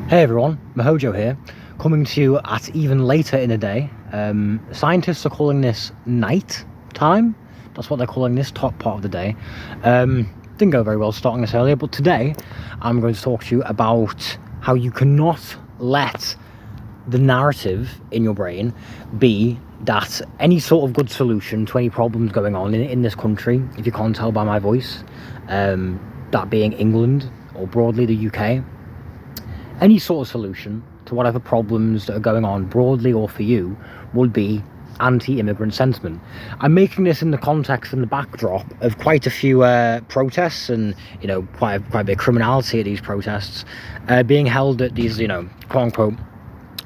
Hey everyone, Mahojo here, coming to you at even later in the day. Scientists are calling this night time. That's what they're calling this top part of the day. Didn't go very well starting this earlier, but today I'm going to talk to you about how you cannot let the narrative in your brain be that any sort of good solution to any problems going on in this country, if you can't tell by my voice, that being England or broadly the UK, any sort of solution to whatever problems that are going on broadly or for you would be anti-immigrant sentiment. I'm making this in the context and the backdrop of quite a few protests and, quite a bit of criminality at these protests being held at these, quote-unquote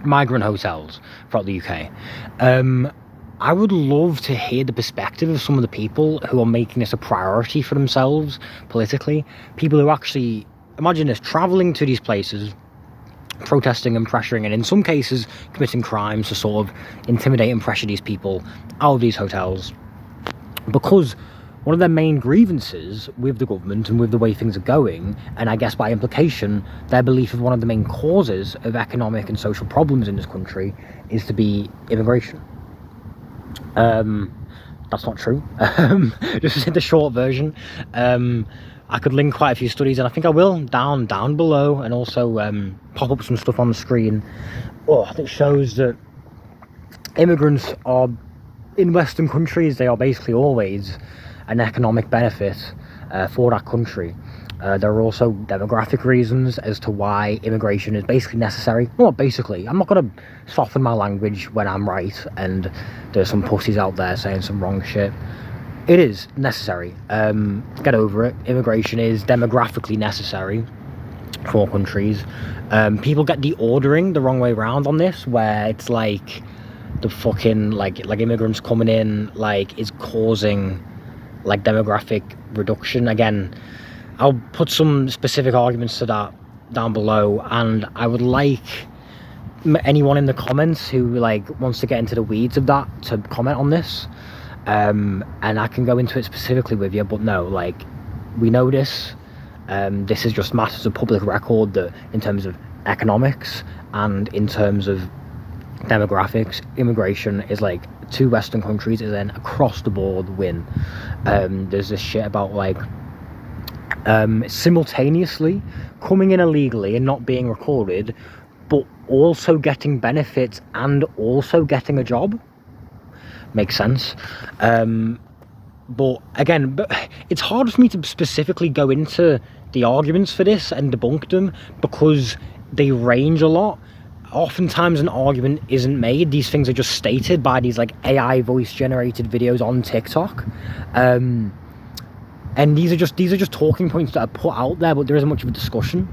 migrant hotels throughout the UK. I would love to hear the perspective of some of the people who are making this a priority for themselves politically. People who actually, imagine this, travelling to these places, protesting and pressuring, and in some cases committing crimes to sort of intimidate and pressure these people out of these hotels, because one of their main grievances with the government and with the way things are going, and I guess by implication their belief of one of the main causes of economic and social problems in this country, is to be immigration. That's not true. Just the short version. I could link quite a few studies, and I think I will down below, and also pop up some stuff on the screen that shows that immigrants are, in Western countries, they are basically always an economic benefit for that country. There are also demographic reasons as to why immigration is basically necessary. Well, not basically. I'm not going to soften my language when I'm right and there's some pussies out there saying some wrong shit. It is necessary. Get over it. Immigration is demographically necessary for countries. People get the ordering the wrong way around on this, where it's like the fucking like immigrants coming in is causing demographic reduction. Again, I'll put some specific arguments to that down below, and I would like anyone in the comments who wants to get into the weeds of that to comment on this. And I can go into it specifically with you, but no, we know this. This is just matters of public record that in terms of economics and in terms of demographics, immigration is two Western countries is an across the board win. There's this shit about simultaneously coming in illegally and not being recorded, but also getting benefits and also getting a job. Makes sense. But again, it's hard for me to specifically go into the arguments for this and debunk them, because they range a lot. Oftentimes an argument isn't made. These things are just stated by these AI voice generated videos on TikTok. And these are just talking points that are put out there, but there isn't much of a discussion.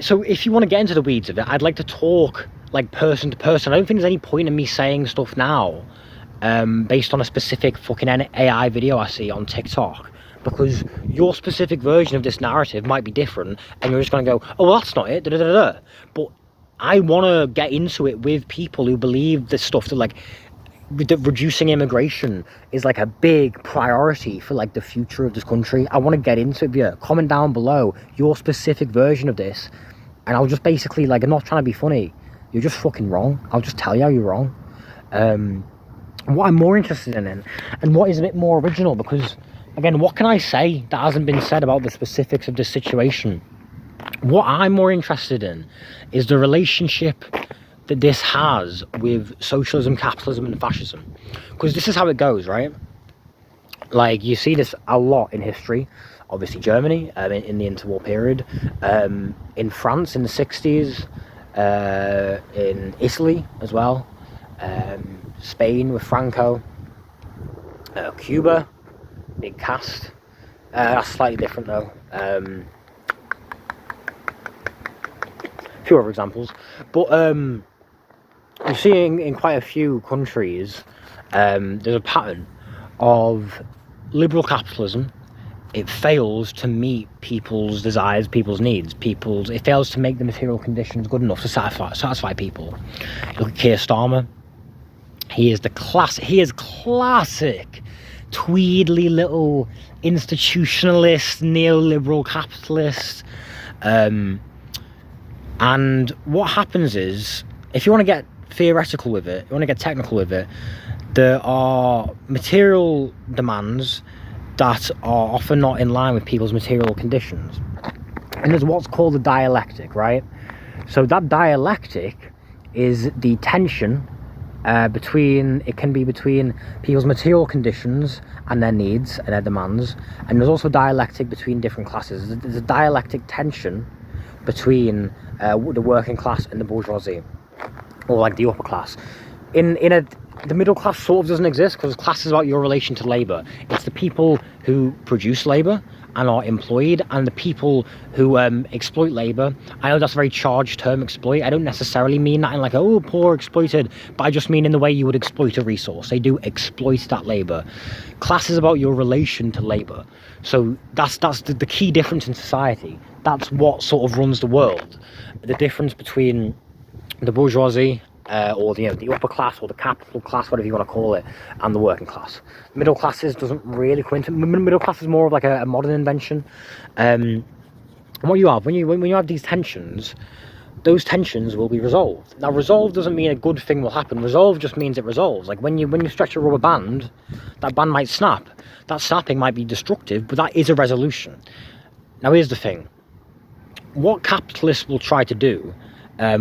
So if you want to get into the weeds of it, I'd like to talk person to person. I don't think there's any point in me saying stuff now based on a specific fucking AI video I see on TikTok, because your specific version of this narrative might be different, and you're just going to go, oh, well, that's not it, da-da-da-da. But I want to get into it with people who believe this stuff, that reducing immigration is a big priority for the future of this country. I want to get into it with you. Comment down below your specific version of this, and I'll just basically I'm not trying to be funny, you're just fucking wrong. I'll just tell you how you're wrong. What I'm more interested in, and what is a bit more original, because again, what can I say that hasn't been said about the specifics of this situation? What I'm more interested in is the relationship that this has with socialism, capitalism, and fascism. Because this is how it goes, right? You see this a lot in history. Obviously Germany, in the interwar period, in France in the 60s, in Italy as well, Spain with Franco, Cuba, big cast. That's slightly different though. A few other examples. But you see in quite a few countries, there's a pattern of liberal capitalism. It fails to meet people's desires, people's needs, it fails to make the material conditions good enough to satisfy people. Look at Keir Starmer. He is classic tweedly little institutionalist, neoliberal capitalist. And what happens is, if you want to get theoretical with it, you want to get technical with it, there are material demands that are often not in line with people's material conditions. And there's what's called a dialectic, right? So that dialectic is the tension between people's material conditions and their needs and their demands. And there's also dialectic between different classes. There's a dialectic tension between the working class and the bourgeoisie, or like the upper class. The middle class sort of doesn't exist, because class is about your relation to labour. It's the people who produce labour and are employed, and the people who exploit labour. I know that's a very charged term, exploit. I don't necessarily mean that in like, oh, poor, exploited, but I just mean in the way you would exploit a resource. They do exploit that labour. Class is about your relation to labour. So that's the key difference in society. That's what sort of runs the world. The difference between the bourgeoisie, or the upper class, or the capital class, whatever you want to call it, and the working class. Middle classes doesn't really come into. Middle class is more of like a modern invention. And what you have when you have these tensions, those tensions will be resolved. Now, resolve doesn't mean a good thing will happen. Resolve just means it resolves. Like when you stretch a rubber band, that band might snap. That snapping might be destructive, but that is a resolution. Now, here's the thing: what capitalists will try to do,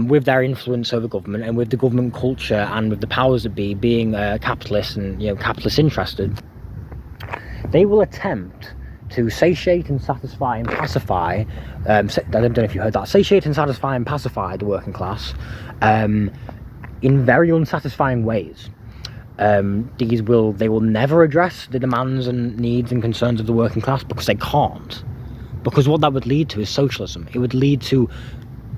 with their influence over government and with the government culture and with the powers that be being capitalists and capitalist interested, they will attempt to satiate and satisfy and pacify. I don't know if you heard that. Satiate and satisfy and pacify the working class in very unsatisfying ways. They will never address the demands and needs and concerns of the working class, because they can't. Because what that would lead to is socialism. It would lead to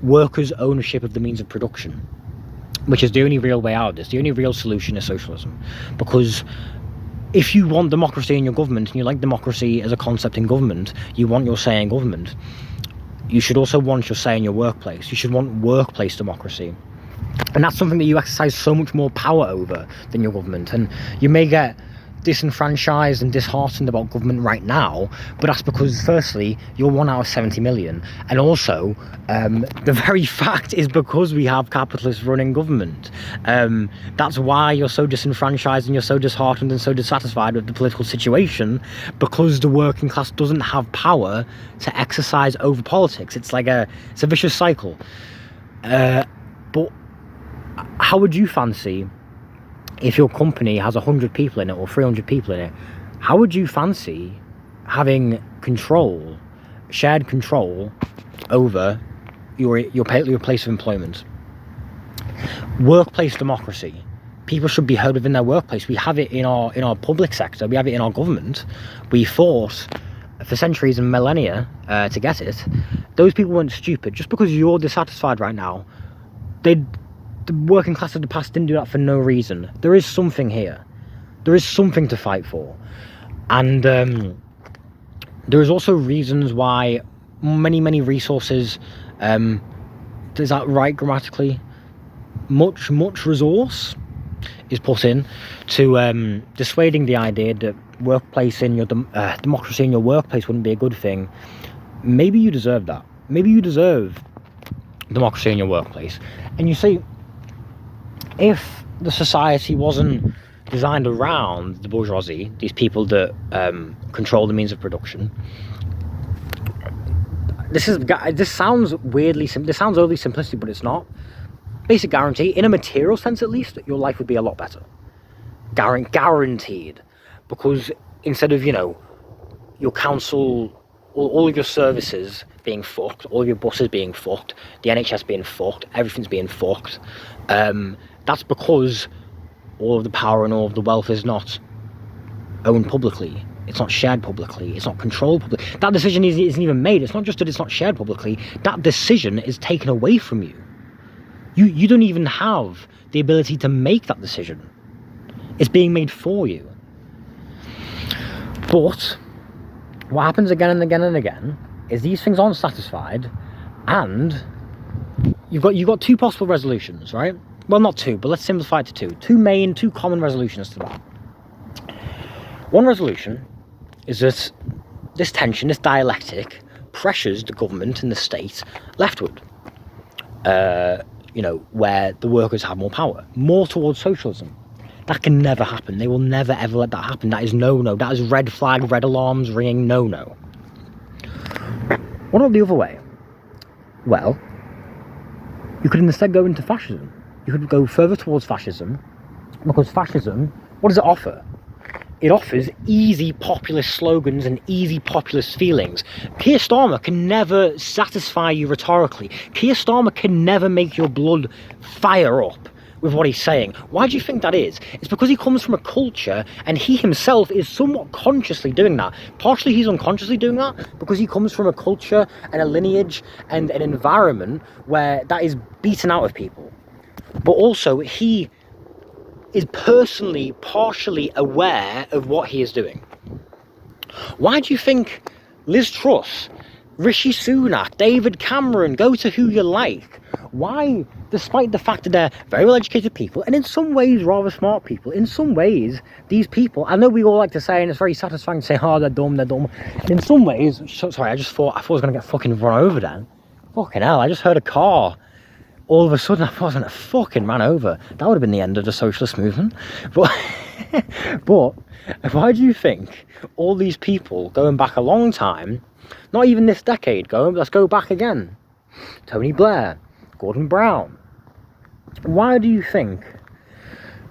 workers' ownership of the means of production, which is the only real way out of this. The only real solution is socialism. Because if you want democracy in your government, and you like democracy as a concept in government, you want your say in government, you should also want your say in your workplace. You should want workplace democracy. And that's something that you exercise so much more power over than your government. And you may get disenfranchised and disheartened about government right now, but that's because, firstly, you're 1 out of 70 million, and also the very fact is because we have capitalists running government. That's why you're so disenfranchised and you're so disheartened and so dissatisfied with the political situation, because the working class doesn't have power to exercise over politics. It's a vicious cycle. But how would you fancy, if your company has 100 people in it or 300 people in it, how would you fancy having shared control over your place of employment? Workplace democracy. People should be heard within their workplace. We have it in our public sector. We have it in our government. We fought for centuries and millennia to get it. Those people weren't stupid. Just because you're dissatisfied right now, the working class of the past didn't do that for no reason. There is something here. There is something to fight for. And there is also reasons why many resources, is that right grammatically? Much resource is put in to dissuading the idea that workplace in your democracy in your workplace wouldn't be a good thing. Maybe you deserve that. Maybe you deserve democracy in your workplace. And you see, if the society wasn't designed around the bourgeoisie, these people that control the means of production, this sounds weirdly this sounds overly simplistic, but it's not. Basic guarantee, in a material sense at least, your life would be a lot better. Guaranteed. Because instead of, your council, all of your services being fucked, all of your buses being fucked, the NHS being fucked, everything's being fucked, that's because all of the power and all of the wealth is not owned publicly. It's not shared publicly. It's not controlled publicly. That decision isn't even made. It's not just that it's not shared publicly. That decision is taken away from you. You don't even have the ability to make that decision. It's being made for you. But what happens again and again and again is these things aren't satisfied, and you've got two possible resolutions, right? Well, not two, but let's simplify it to two. Two common resolutions to that. One resolution is that this tension, this dialectic, pressures the government and the state leftward. Where the workers have more power, more towards socialism. That can never happen. They will never ever let that happen. That is no. That is red flag, red alarms ringing, no. What about the other way? Well, you could instead go into fascism. You could go further towards fascism, because fascism, what does it offer? It offers easy populist slogans and easy populist feelings. Keir Starmer can never satisfy you rhetorically. Keir Starmer can never make your blood fire up with what he's saying. Why do you think that is? It's because he comes from a culture, and he himself is somewhat consciously doing that. Partially he's unconsciously doing that because he comes from a culture and a lineage and an environment where that is beaten out of people. But also he is personally, partially aware of what he is doing. Why do you think Liz Truss, Rishi Sunak, David Cameron, go to who you like? Why, despite the fact that they're very well educated people, and in some ways rather smart people, in some ways these people, I know we all like to say, and it's very satisfying to say, oh, they're dumb, and in some ways, sorry, I thought I was going to get fucking run over then. Fucking hell, I just heard a car. All of a sudden, I wasn't a fucking ran over. That would have been the end of the socialist movement. But why do you think all these people going back a long time, not even this decade, let's go back again. Tony Blair, Gordon Brown. Why do you think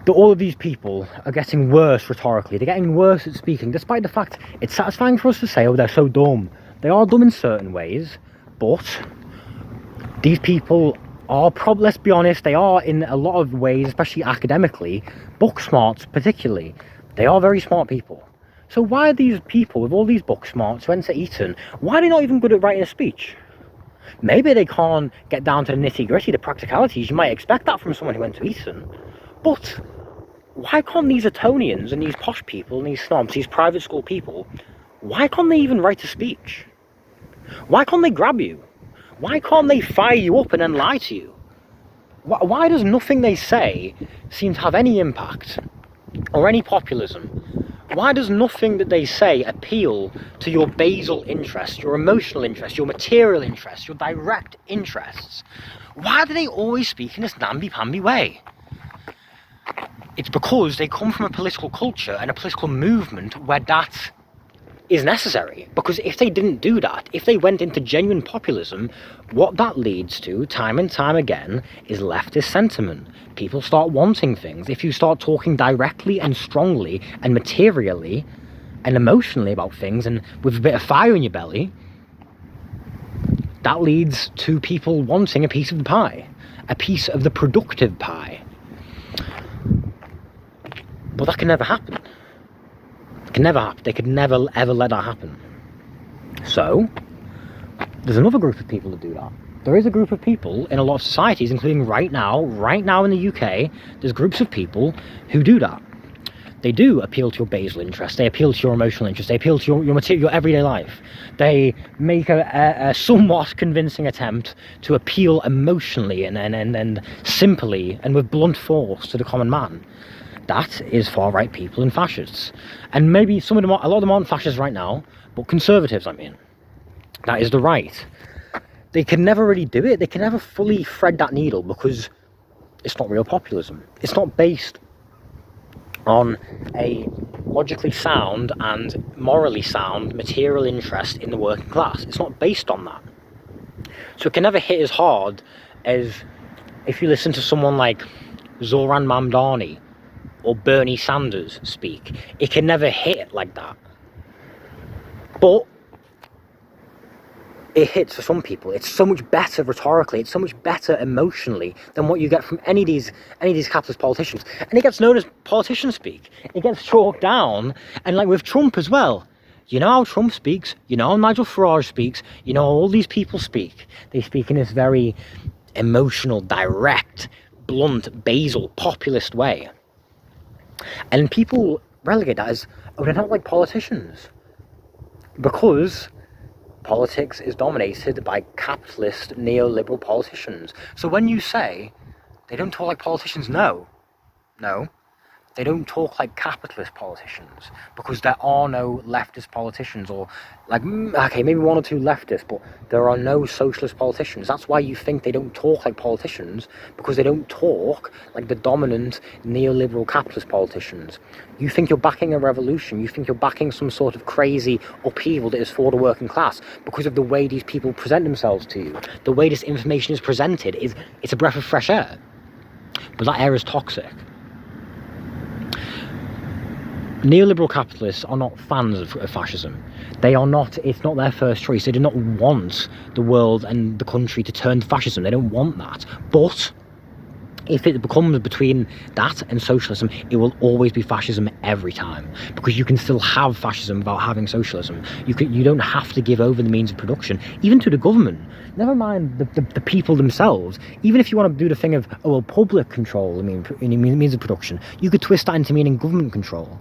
that all of these people are getting worse rhetorically? They're getting worse at speaking, despite the fact it's satisfying for us to say, oh, they're so dumb. They are dumb in certain ways, but these people are probably, let's be honest, they are in a lot of ways, especially academically, book smarts particularly, they are very smart people. So why are these people with all these book smarts who went to Eton, why are they not even good at writing a speech? Maybe they can't get down to the nitty gritty, the practicalities. You might expect that from someone who went to Eton. But why can't these Etonians and these posh people and these snobs, these private school people, why can't they even write a speech? Why can't they grab you? Why can't they fire you up and then lie to you? Why does nothing they say seem to have any impact or any populism? Why does nothing that they say appeal to your basal interest, your emotional interest, your material interest, your direct interests? Why do they always speak in this namby-pamby way? It's because they come from a political culture and a political movement where that is necessary. Because if they didn't do that, if they went into genuine populism, what that leads to time and time again is leftist sentiment. People start wanting things. If you start talking directly and strongly and materially and emotionally about things and with a bit of fire in your belly, that leads to people wanting a piece of the pie, a piece of the productive pie. But that can never happen. It can never happen. They could never ever let that happen. So there's another group of people that do that. There is a group of people in a lot of societies, including right now in the UK, there's groups of people who do that. They do appeal to your basal interest. They appeal to your emotional interest. They appeal to your material, your everyday life. They make a somewhat convincing attempt to appeal emotionally and simply and with blunt force to the common man. That is far-right people and fascists. And maybe a lot of them aren't fascists right now, but conservatives, I mean. That is the right. They can never really do it. They can never fully thread that needle because it's not real populism. It's not based on a logically sound and morally sound material interest in the working class. It's not based on that. So it can never hit as hard as if you listen to someone like Zoran Mamdani or Bernie Sanders speak. It can never hit like that. But it hits for some people. It's so much better rhetorically, it's so much better emotionally than what you get from any of these capitalist politicians. And it gets known as politician speak. It gets chalked down, and like with Trump as well. You know how Trump speaks, you know how Nigel Farage speaks, you know how all these people speak. They speak in this very emotional, direct, blunt, basal, populist way. And people relegate that as, oh, they're not like politicians. Because politics is dominated by capitalist, neoliberal politicians. So when you say they don't talk like politicians, no. They don't talk like capitalist politicians, because there are no leftist politicians, or like, okay, maybe one or two leftists, but there are no socialist politicians. That's why you think they don't talk like politicians, because they don't talk like the dominant neoliberal capitalist politicians. You think you're backing a revolution, you think you're backing some sort of crazy upheaval that is for the working class, because of the way these people present themselves to you. The way this information is presented, it's a breath of fresh air. But that air is toxic. Neoliberal capitalists are not fans of fascism. They are not, it's not their first choice. They do not want the world and the country to turn to fascism. They don't want that. But if it becomes between that and socialism, it will always be fascism every time, because you can still have fascism without having socialism. You don't have to give over the means of production, even to the government. Never mind the people themselves. Even if you want to do the thing of, oh well, public control, I mean, means of production, you could twist that into meaning government control.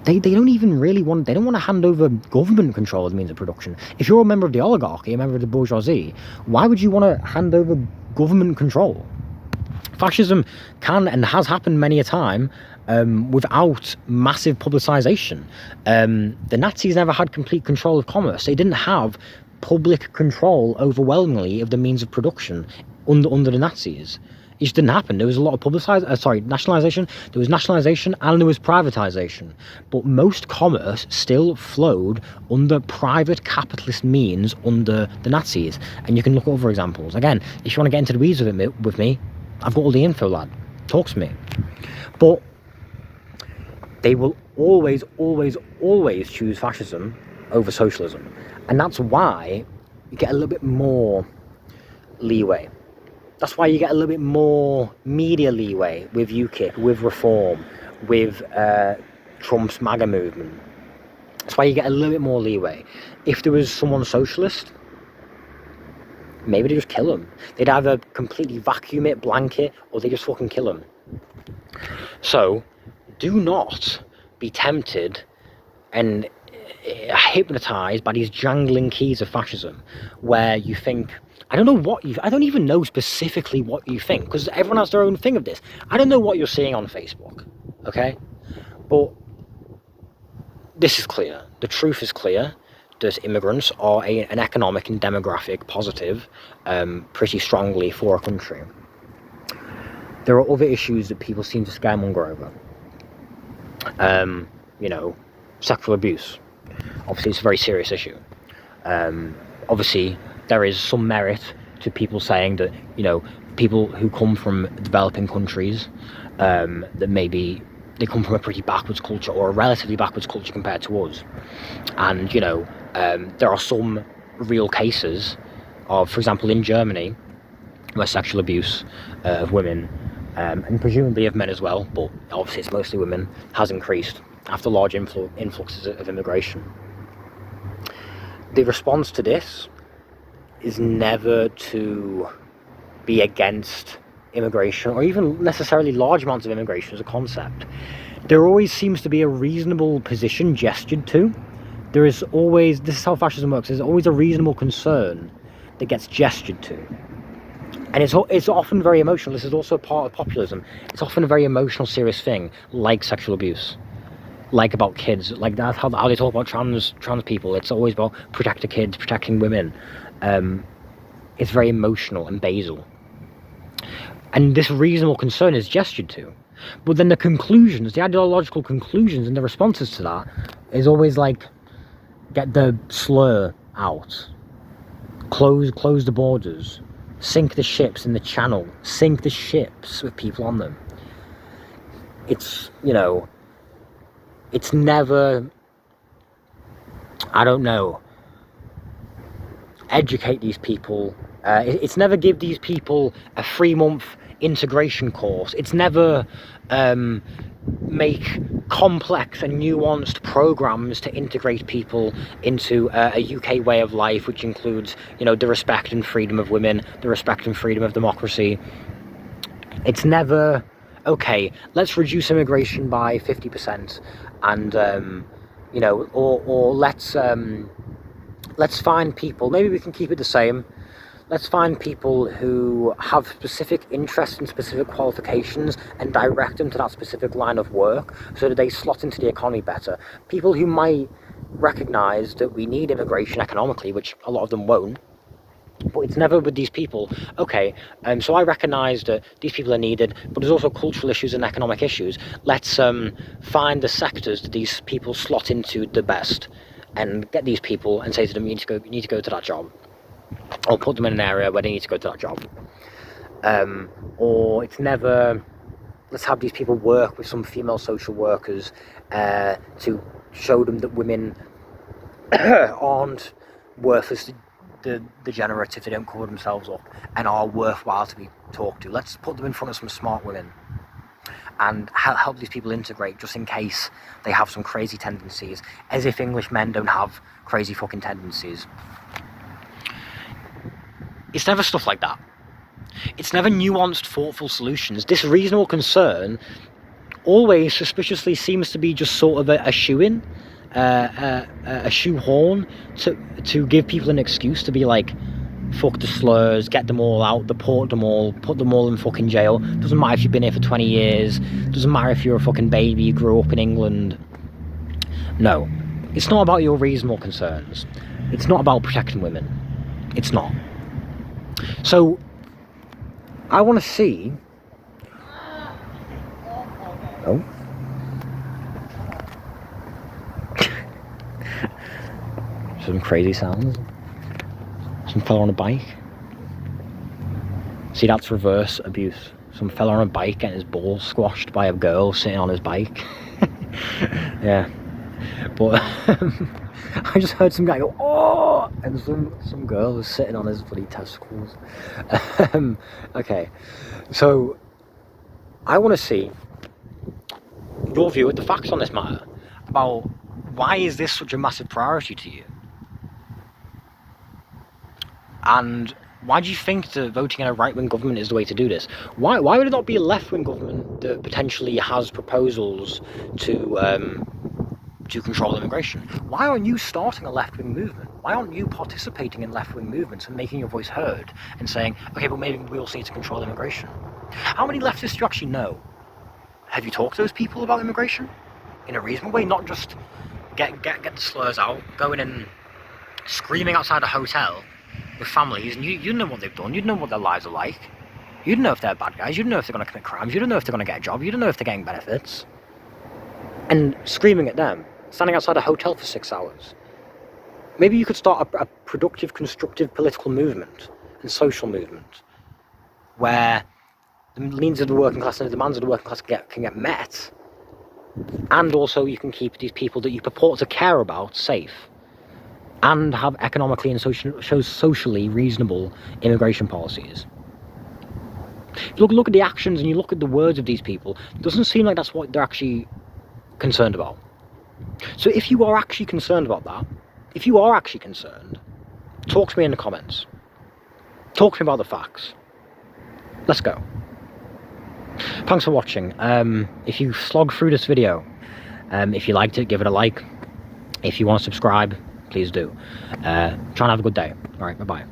They don't even really want, they don't want to hand over government control as a means of production. If you're a member of the oligarchy, a member of the bourgeoisie, why would you want to hand over government control? Fascism can and has happened many a time without massive publicisation. The Nazis never had complete control of commerce. They didn't have public control overwhelmingly of the means of production under the Nazis. It just didn't happen. There was a lot of nationalisation. There was nationalisation and there was privatisation. But most commerce still flowed under private capitalist means under the Nazis. And you can look at other examples. Again, if you want to get into the weeds with me, I've got all the info, lad. Talk to me. But they will always, always, always choose fascism over socialism. And that's why you get a little bit more leeway. That's why you get a little bit more media leeway with UKIP, with Reform, with Trump's MAGA movement. That's why you get a little bit more leeway. If there was someone socialist, maybe they just kill him. They'd either completely vacuum it, blanket, or they just fucking kill him. So, do not be tempted and hypnotized by these jangling keys of fascism, where you think, I don't even know specifically what you think, because everyone has their own thing of this. I don't know what you're seeing on Facebook, okay? But this is clear. The truth is clear. That immigrants are an economic and demographic positive pretty strongly for a country. There are other issues that people seem to scaremonger over. You know, sexual abuse. Obviously, it's a very serious issue. Obviously, there is some merit to people saying that, you know, people who come from developing countries, that maybe they come from a pretty backwards culture, or a relatively backwards culture compared to us. And, you know, there are some real cases of, for example, in Germany, where sexual abuse of women, and presumably of men as well, but obviously it's mostly women, has increased after large influxes of immigration. The response to this is never to be against immigration, or even necessarily large amounts of immigration as a concept. There always seems to be a reasonable position gestured to. There is always, this is how fascism works, there's always a reasonable concern that gets gestured to. And it's often very emotional. This is also part of populism. It's often a very emotional, serious thing, like sexual abuse, like about kids, like that's how they talk about trans people. It's always about protecting kids, protecting women. It's very emotional and basal. And this reasonable concern is gestured to. But then the conclusions, the ideological conclusions and the responses to that is always like, get the slur out, close the borders, sink the ships in the channel, sink the ships with people on them. It's, you know, it's never, I don't know, educate these people. It's never give these people a 3-month integration course. It's never make complex and nuanced programs to integrate people into a UK way of life, which includes, you know, the respect and freedom of women, the respect and freedom of democracy. It's never, okay, let's reduce immigration by 50%, and you know, or let's find people. Maybe we can keep it the same. let's find people who have specific interests and specific qualifications and direct them to that specific line of work so that they slot into the economy better. People who might recognise that we need immigration economically, which a lot of them won't, but it's never with these people, okay, so I recognise that these people are needed, but there's also cultural issues and economic issues. Let's find the sectors that these people slot into the best and get these people and say to them, you need to go to that job. Or put them in an area where they need to go to that job. Or it's never, let's have these people work with some female social workers to show them that women aren't worth as degenerate if they don't cover themselves up and are worthwhile to be talked to. Let's put them in front of some smart women and help these people integrate, just in case they have some crazy tendencies, as if English men don't have crazy fucking tendencies. It's never stuff like that. It's never nuanced, thoughtful solutions. This reasonable concern always suspiciously seems to be just sort of a shoe-in, a shoehorn to give people an excuse to be like, fuck the slurs, get them all out, deport them all, put them all in fucking jail. Doesn't matter if you've been here for 20 years, doesn't matter if you're a fucking baby, you grew up in England. No, it's not about your reasonable concerns. It's not about protecting women. It's not. So, I want to see... Oh. Some crazy sounds. Some fella on a bike. See, that's reverse abuse. Some fella on a bike getting his balls squashed by a girl sitting on his bike. Yeah. But I just heard some guy go, oh! And some girl was sitting on his bloody testicles. Okay. So, I want to see your view of the facts on this matter. About why is this such a massive priority to you? And why do you think that voting in a right-wing government is the way to do this? Why would it not be a left-wing government that potentially has proposals to control immigration? Why aren't you starting a left-wing movement? Why aren't you participating in left-wing movements and making your voice heard and saying, okay, but maybe we also need to control immigration? How many leftists do you actually know? Have you talked to those people about immigration in a reasonable way? Not just get the slurs out, going and screaming outside a hotel with families, and you know what they've done, you know what their lives are like, you don't know if they're bad guys, you don't know if they're going to commit crimes, you don't know if they're going to get a job, you don't know if they're getting benefits, and screaming at them, standing outside a hotel for 6 hours. Maybe you could start a productive, constructive political movement and social movement where the needs of the working class and the demands of the working class can get met, and also you can keep these people that you purport to care about safe, and have economically and socially reasonable immigration policies. Look at the actions and you look at the words of these people, it doesn't seem like that's what they're actually concerned about. So if you are actually concerned about that, if you are actually concerned, talk to me in the comments. Talk to me about the facts. Let's go. Thanks for watching. If you slogged through this video, if you liked it, give it a like. If you want to subscribe, please do. Try and have a good day. Alright, bye-bye.